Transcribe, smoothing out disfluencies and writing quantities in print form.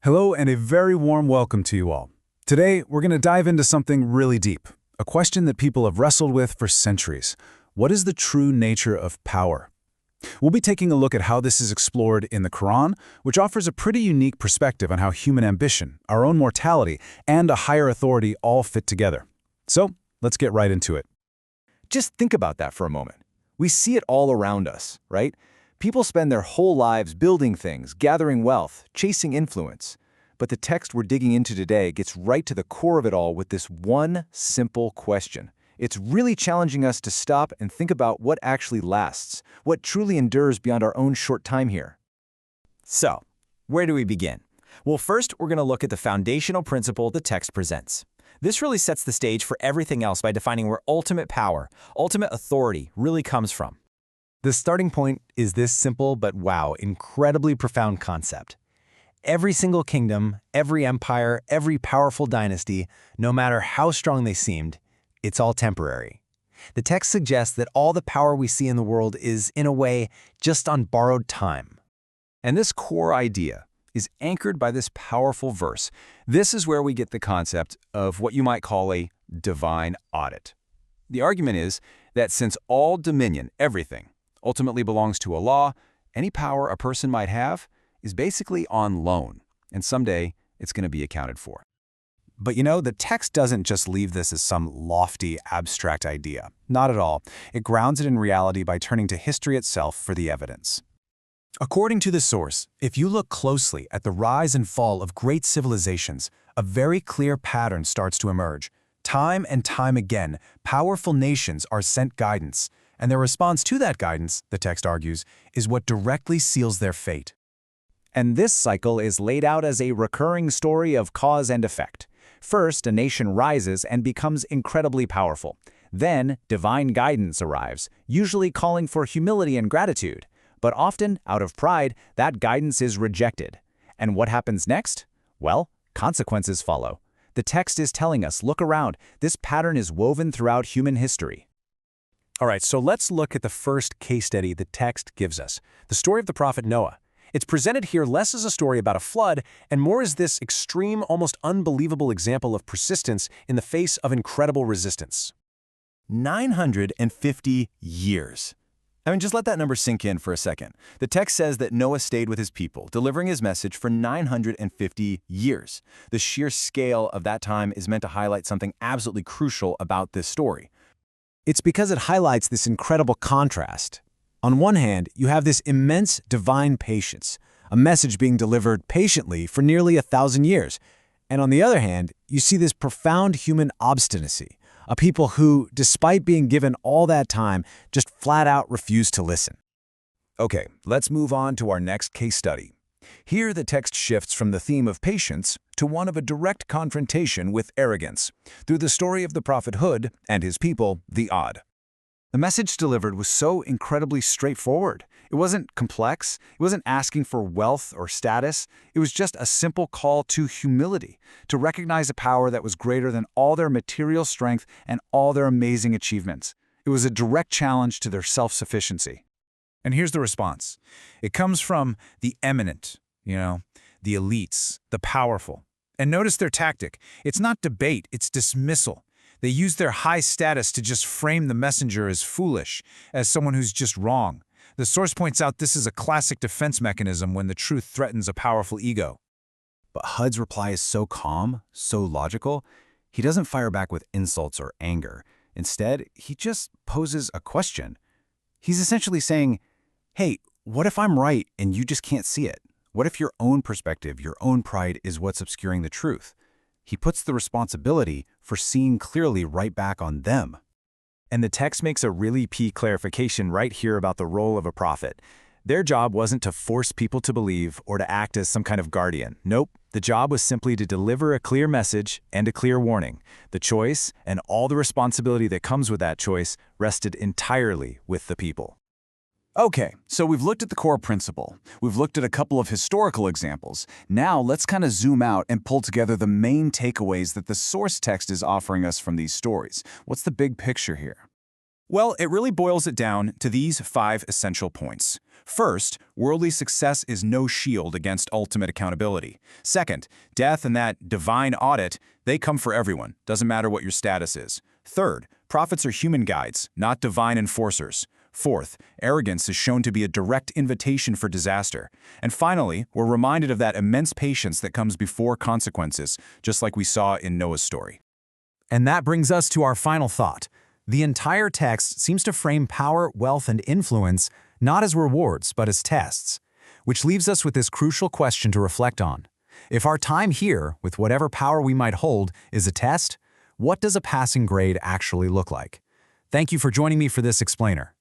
Hello and a very warm welcome to you all. Today, we're going to dive into something really deep, a question that people have wrestled with for centuries. What is the true nature of power? We'll be taking a look at how this is explored in the Quran, which offers a pretty unique perspective on how human ambition, our own mortality, and a higher authority all fit together. So, let's get right into it. Just think about that for a moment. We see it all around us, right? People spend their whole lives building things, gathering wealth, chasing influence. But the text we're digging into today gets right to the core of it all with this one simple question. It's really challenging us to stop and think about what actually lasts, what truly endures beyond our own short time here. So, where do we begin? Well, first, we're going to look at the foundational principle the text presents. This really sets the stage for everything else by defining where ultimate power, ultimate authority really comes from. The starting point is this simple but wow, incredibly profound concept. Every single kingdom, every empire, every powerful dynasty, no matter how strong they seemed, it's all temporary. The text suggests that all the power we see in the world is, in a way, just on borrowed time. And this core idea is anchored by this powerful verse. This is where we get the concept of what you might call a divine audit. The argument is that since all dominion, everything, ultimately belongs to Allah, any power a person might have is basically on loan, and someday it's going to be accounted for. But the text doesn't just leave this as some lofty, abstract idea. Not at all. It grounds it in reality by turning to history itself for the evidence. According to the source, if you look closely at the rise and fall of great civilizations, a very clear pattern starts to emerge. Time and time again, powerful nations are sent guidance, and their response to that guidance, the text argues, is what directly seals their fate. And this cycle is laid out as a recurring story of cause and effect. First, a nation rises and becomes incredibly powerful. Then, divine guidance arrives, usually calling for humility and gratitude. But often, out of pride, that guidance is rejected. And what happens next? Well, consequences follow. The text is telling us, look around, this pattern is woven throughout human history. All right, so let's look at the first case study the text gives us, the story of the prophet Noah. It's presented here less as a story about a flood and more as this extreme, almost unbelievable example of persistence in the face of incredible resistance. 950 years. Just let that number sink in for a second. The text says that Noah stayed with his people, delivering his message for 950 years. The sheer scale of that time is meant to highlight something absolutely crucial about this story. It's because it highlights this incredible contrast. On one hand, you have this immense divine patience, a message being delivered patiently for nearly 1,000 years. And on the other hand, you see this profound human obstinacy, a people who, despite being given all that time, just flat out refuse to listen. Okay, let's move on to our next case study. Here, the text shifts from the theme of patience to one of a direct confrontation with arrogance, through the story of the prophet Hud and his people, the Ad. The message delivered was so incredibly straightforward. It wasn't complex, it wasn't asking for wealth or status, it was just a simple call to humility, to recognize a power that was greater than all their material strength and all their amazing achievements. It was a direct challenge to their self-sufficiency. And here's the response. It comes from the eminent, the elites, the powerful. And notice their tactic. It's not debate, it's dismissal. They use their high status to just frame the messenger as foolish, as someone who's just wrong. The source points out this is a classic defense mechanism when the truth threatens a powerful ego. But Hud's reply is so calm, so logical. He doesn't fire back with insults or anger. Instead, he just poses a question. He's essentially saying, hey, what if I'm right and you just can't see it? What if your own perspective, your own pride is what's obscuring the truth? He puts the responsibility for seeing clearly right back on them. And the text makes a really key clarification right here about the role of a prophet. Their job wasn't to force people to believe or to act as some kind of guardian. Nope, the job was simply to deliver a clear message and a clear warning. The choice and all the responsibility that comes with that choice rested entirely with the people. Okay, so we've looked at the core principle. We've looked at a couple of historical examples. Now let's kind of zoom out and pull together the main takeaways that the source text is offering us from these stories. What's the big picture here? Well, it really boils it down to these 5 essential points. First, worldly success is no shield against ultimate accountability. Second, death and that divine audit, they come for everyone, doesn't matter what your status is. Third, prophets are human guides, not divine enforcers. Fourth, arrogance is shown to be a direct invitation for disaster. And finally, we're reminded of that immense patience that comes before consequences, just like we saw in Noah's story. And that brings us to our final thought. The entire text seems to frame power, wealth, and influence not as rewards, but as tests, which leaves us with this crucial question to reflect on. If our time here, with whatever power we might hold, is a test, what does a passing grade actually look like? Thank you for joining me for this explainer.